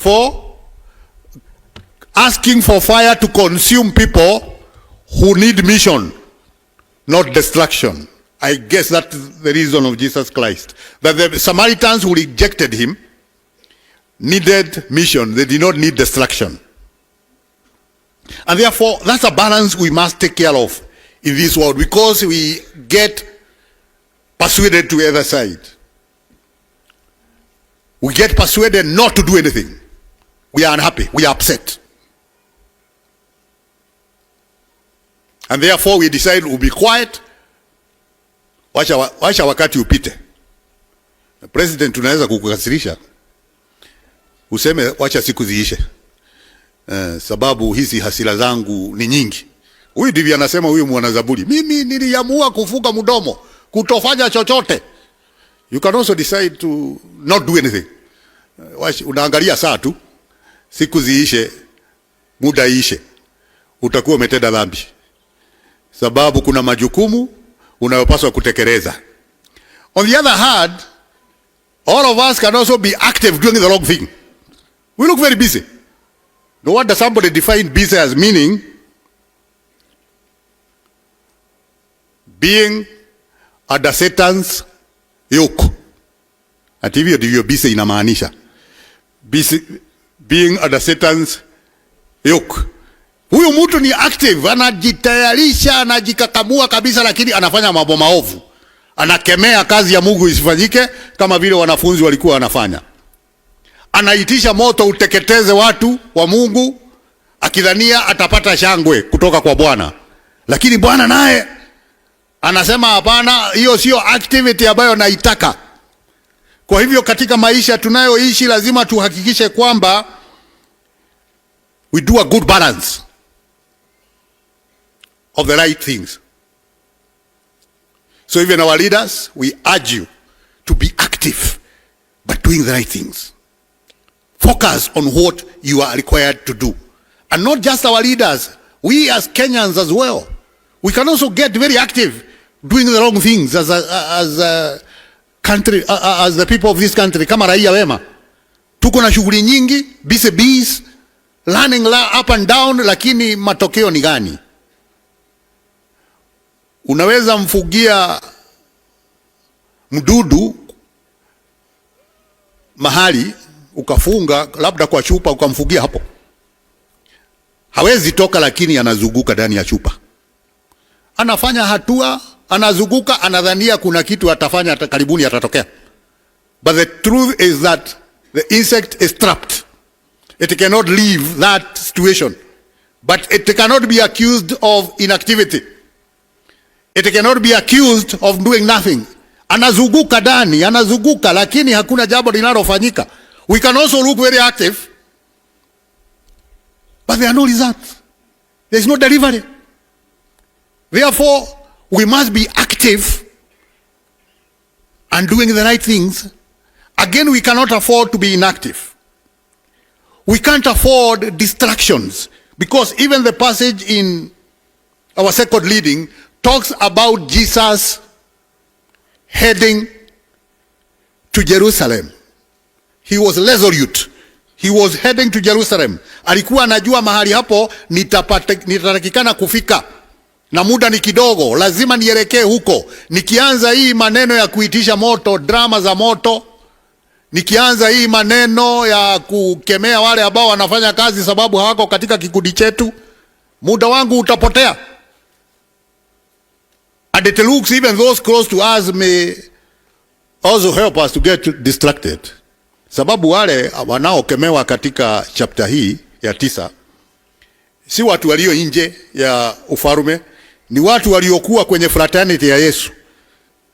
for asking for fire to consume people who need mission, not destruction. I guess that's the reason of Jesus Christ. That the Samaritans who rejected him needed mission. They did not need destruction. And therefore, that's a balance we must take care of in this world, because we get persuaded to the other side. We get persuaded not to do anything. We are unhappy. We are upset. And therefore we decide we'll be quiet. Wacha wakati upite. President, tunaweza kukukasirisha. Useme wacha siku ziishe. Sababu hizi hasira zangu ni nyingi. Huyu ndivyo anasema huyu mwanazaburi. Mimi niliamua kufunga mdomo, kutofanya chochote. You can also decide to not do anything. Unaangalia saa tu, siku ziishe, muda ishe, utakuwa umetenda dhambi. Sababu kuna majukumu unayopaswa kutekeleza. On the other hand, all of us can also be active doing the wrong thing. We look very busy. No wonder somebody defined busy as meaning being under Satan's yoke. Ati hivyo ndivyo busy inamaanisha. Being under Satan's yoke. Huyu mtu ni active, anajitayarisha, anajikakamua kabisa, lakini anafanya mambo maovu. Anakemea kazi ya Mungu isifanyike kama vile wanafunzi walikuwa wanafanya. Anaitisha moto uteketeze watu wa Mungu akidhania atapata shangwe kutoka kwa Bwana. Lakini Bwana naye anasema hapana, hiyo sio activity ambayo naitaka. Kwa hivyo katika maisha tunayoishi lazima tuhakikishe kwamba we do a good balance of the right things. So even our leaders, we urge you to be active but doing the right things. Focus on what you are required to do. And not just our leaders, we as Kenyans as well. We can also get very active doing the wrong things as a country, as the people of this country. Kama raia wema, tuko na shughuli nyingi, busy bees, running up and down, lakini matokeo ni gani? Unaweza mfugia mdudu mahali, ukafunga labda kwa chupa, ukamfugia hapo. Hawezi toka, lakini anazunguka ndani ya chupa. Anafanya hatua, anazunguka, anadhania kuna kitu atafanya, karibuni atatokea. But the truth is that the insect is trapped. It cannot leave that situation. But it cannot be accused of inactivity. It cannot be accused of doing nothing. Anazunguka ndani, anazunguka, lakini hakuna jambo linalofanyika. We can also look very active, but there are no results. There is no delivery. Therefore, we must be active and doing the right things. Again, we cannot afford to be inactive. We can't afford distractions, because even the passage in our second reading talks about Jesus heading to Jerusalem. He was resolute. He was heading to Jerusalem. Alikuwa anajua mahali hapo nitatakikana kufika. Na muda ni kidogo, lazima nielekee huko. Nikianza hii maneno ya kuitisha moto, drama za moto, nikianza hii maneno ya kukemea wale ambao wanafanya kazi sababu hawako katika kikundi chetu, muda wangu utapotea. And it looks even those close to us may also help us to get distracted. Sababu wale wanaokemewa katika chapter hii ya 9 si watu walio nje ya ufalme, ni watu waliokuwa kwenye fraternity ya Yesu.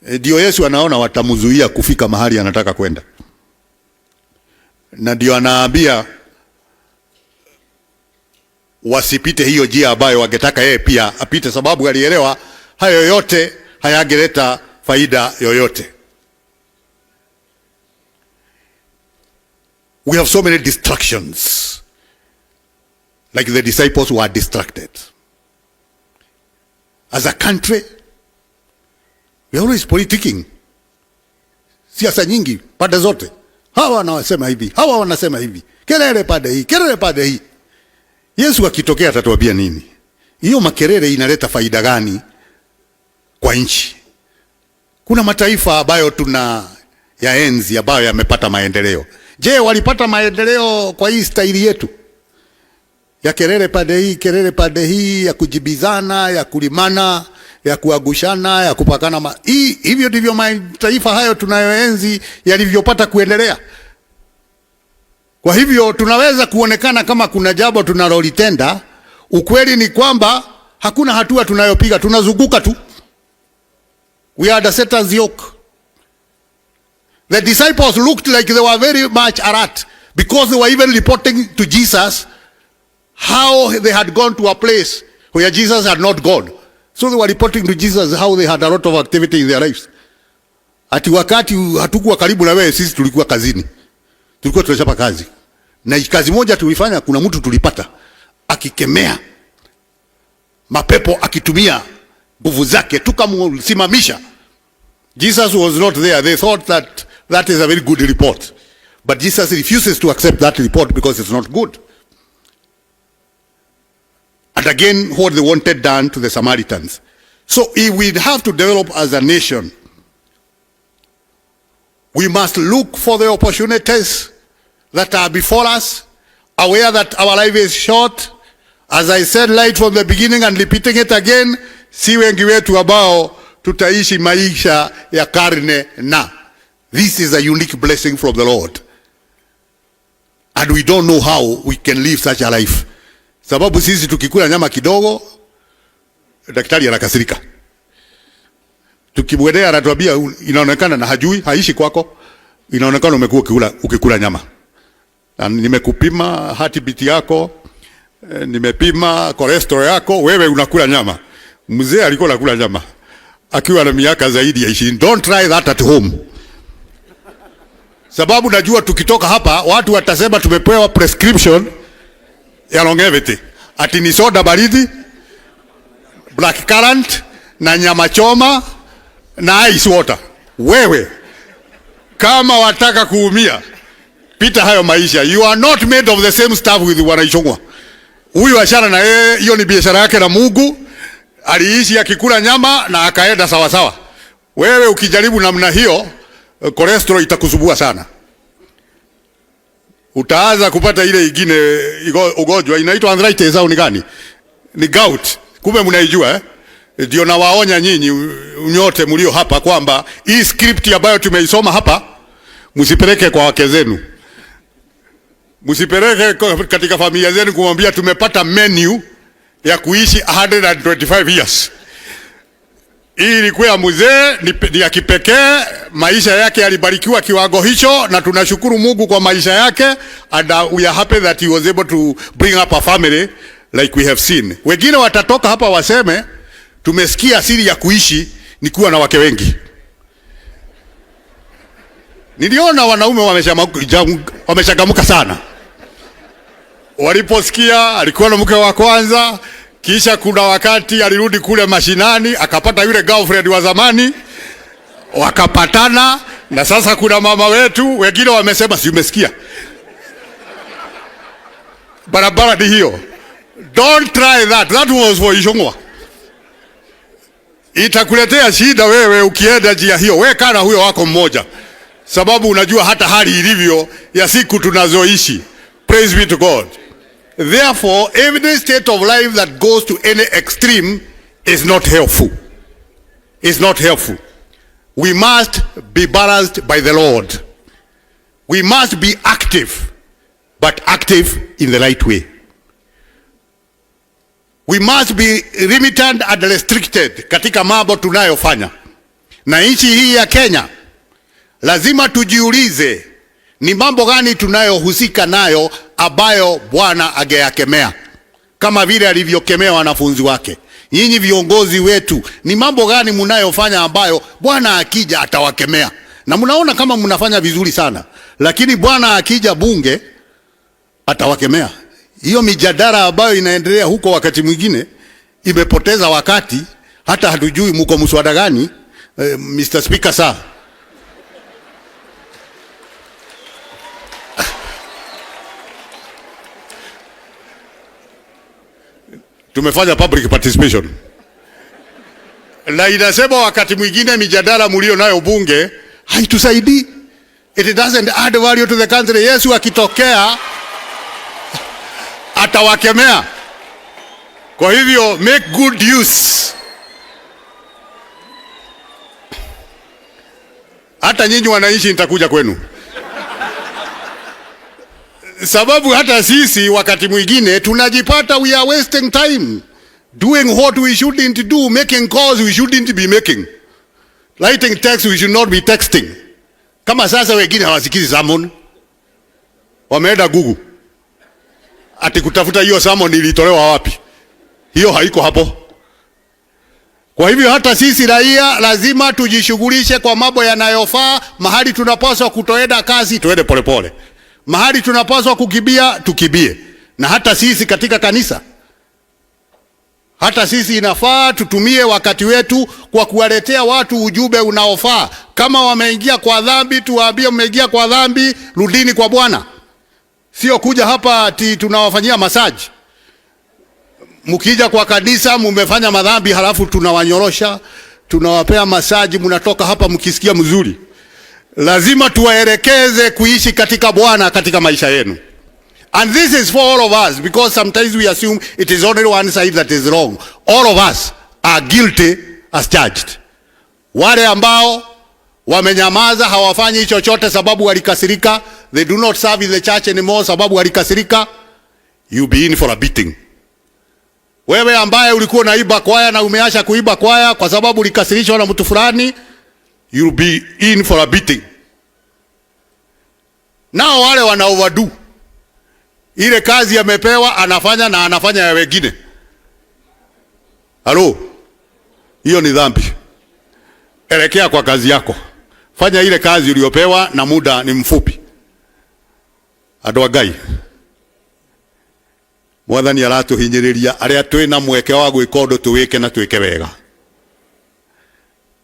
Ndio Yesu anaona watamzuia kufika mahali anataka kwenda. Na ndio anaambia wasipite hiyo njia ambayo wangetaka yeye pia apite, sababu alielewa hayo yote hayageleta faida yoyote. We have so many distractions, like the disciples were distracted. As a country, we are always politicking. Siasa nyingi, pande zote. Hawa wanasema hivi, hawa wanasema hivi. kelele pande hii, kelele pande hii. Yesu akitokea atatuambia nini? Hiyo makelele inaleta faida gani kwa nchi? Kuna mataifa ambayo tuna ya enzi ambayo yamepata maendeleo. Je, walipata maendeleo kwa hii staili yetu? Ya kelele pande hii, ya kujibizana, ya kulimana, ya kuagushana, ya kupakana hivyo ndivyo mataifa hayo tunayoenzi yalivyopata kuendelea. Kwa hivyo tunaweza kuonekana kama kuna jambo tunalolitenda, ukweli ni kwamba hakuna hatua tunayopiga, tunazunguka tu. We are the Satan's yoke. The disciples looked like they were very much alert because they were even reporting to Jesus how they had gone to a place where Jesus had not gone. So they were reporting to Jesus how they had a lot of activity in their lives. Ati wakati hatukuwa karibu na wewe, sisi tulikuwa kazini. Tulikuwa tunachapa kazi. Na kazi moja tulifanya, kuna mtu tulipata akikemea mapepo akitumia nguvu zake, tukamsimamisha. Jesus was not there. They thought that is a very good report. But Jesus refuses to accept that report because it's not good. And again, what they wanted done to the Samaritans. So if we have to develop as a nation, we must look for the opportunities that are before us, aware that our life is short. As I said right from the beginning and repeating it again, si wengi wetu ambao tutaishi maisha ya karne na. This is a unique blessing from the Lord. And we don't know how we can live such a life. Sababu sisi tukikula nyama kidogo, daktari anakasirika. Tukimwendea anatuambia inaonekana na hajui, haishi kwako, inaonekana umekuwa ukikula nyama. Na nimekupima heartbeat yako, nimepima cholesterol yako, wewe unakula nyama. Mzee alikuwa anakula nyama akiwa na miaka zaidi ya 20. Don't try that at home. Sababu najua tukitoka hapa watu watasema tumepewa prescription ya longevity. Ati ni soda baridi, black currant na nyama choma na ice water. Wewe kama wataka kuumia, pita hayo maisha. You are not made of the same stuff with wanaishongwa. Huyu ashara na yeye, hiyo ni biashara yake na Mungu. Aliishi akikula nyama na akaenda sawa sawa. Wewe ukijaribu namna hiyo, cholesterol itakusubua sana. Utaanza kupata ile ingine ugonjwa inaitwa arthritis au ni gani? Ni gout. Kumbe mnaijua eh? Ndio nawaonya nyinyi nyote mlio hapa kwamba hii script ambayo tumeisoma hapa msipeleke kwa wake zenu. Msipeleke katika familia zenu kumwambia tumepata menu ya kuishi 125 years. Hii ilikuwa ya mzee, ni ya kipekee, maisha yake yalibarikiwa kiwango hicho na tunashukuru Mungu kwa maisha yake, and we are happy that he was able to bring up a family like we have seen. Wengine watatoka hapa waseme tumesikia siri ya kuishi ni kuwa na wake wengi. Niliona wanaume wameshagamuka sana waliposikia alikuwa na mke wa kwanza, kisha kuna wakati alirudi kule mashinani akapata yule girlfriend wa zamani, wakapatana, na sasa kuna mama wetu. Wengine wamesema si umesikia, barabara ni hiyo. Don't try that. That was for Ishongwa. Itakuletea shida wewe ukienda njia hiyo. Wewe kana huyo wako mmoja, sababu unajua hata hali ilivyo ya siku tunazoishi. Praise be to God. Therefore, every state of life that goes to any extreme is not helpful. It's not helpful. We must be balanced by the Lord. We must be active, but active in the right way. We must be limited and restricted katika mambo tunayofanya. Na nchi hii ya Kenya, lazima tujiulize ni mambo gani tunayohusika nayo ambayo Bwana angeyakemea, kama vile alivyokemea wanafunzi wake. Nyinyi viongozi wetu, ni mambo gani mnayofanya ambayo Bwana akija atawakemea? Na mnaona kama mnafanya vizuri sana, lakini Bwana akija bunge atawakemea. Hiyo mijadala ambayo inaendelea huko wakati mwingine imepoteza wakati, hata hatujui mko mswada gani. Mr. Speaker sir, tumefanya public participation. Na inasema wakati mwingine mijadala mlio nayo bunge haitusaidii. It doesn't add value to the country. Yesu akitokea atawakemea. Kwa hivyo make good use. Hata nyinyi wananchi nitakuja kwenu. Sababu hata sisi wakati mwingine tunajipata we are wasting time doing what we shouldn't do, making calls we shouldn't be making, writing text we should not be texting. Kama sasa wengine hawasikizi sermon, wameenda Google ati kutafuta hiyo sermon ilitolewa wapi. Hiyo haiko hapo. Kwa hivyo hata sisi raia lazima tujishughulishe kwa mambo yanayofaa. Mahali tunapaswa kutoenda kazi tuende polepole, mahali tunapaswa kukibia tukibie. Na hata sisi katika kanisa, hata sisi inafaa tutumie wakati wetu kwa kuwaletea watu ujumbe unaofaa. Kama wameingia kwa dhambi, tuwaambie mmeingia kwa dhambi, rudini kwa Bwana. Sio kuja hapa ati tunawafanyia massage. Mkija kwa kanisa mmefanya madhambi halafu tunawanyorosha, tunawapea massage, mnatoka hapa mkisikia mzuri. Lazima tuwaelekeze kuishi katika Bwana katika maisha yenu. And this is for all of us, because sometimes we assume it is only one side that is wrong. All of us are guilty as charged. Wale ambao wamenyamaza hawafanyi chochote sababu walikasirika, they do not serve in the church anymore sababu walikasirika, you be in for a beating. Wewe ambaye ulikuwa unaiba kwaya na umeacha kuiba kwaya kwa sababu ulikasirishwa na mtu fulani, you'll be in for a beating. Nao wale wana overdo, ile kazi yamepewa anafanya na anafanya ya wengine. Halo, hiyo ni dhambi. Elekea kwa kazi yako, fanya ile kazi uliyopewa na muda ni mfupi. Adwagai Mwathani aratuhinyiriria aria twina mweke wa gwika undu tuwike na twike wega.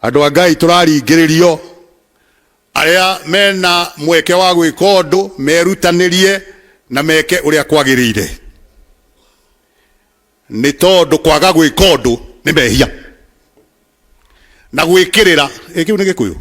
Andu a Ngai turaringiririo aria mena mweke wa gwika undu merutanirie na meke uria kwagirire. Ni tondu kwaga gwika undu ni mehia na gwikirira. Kiu ni Gikuyu.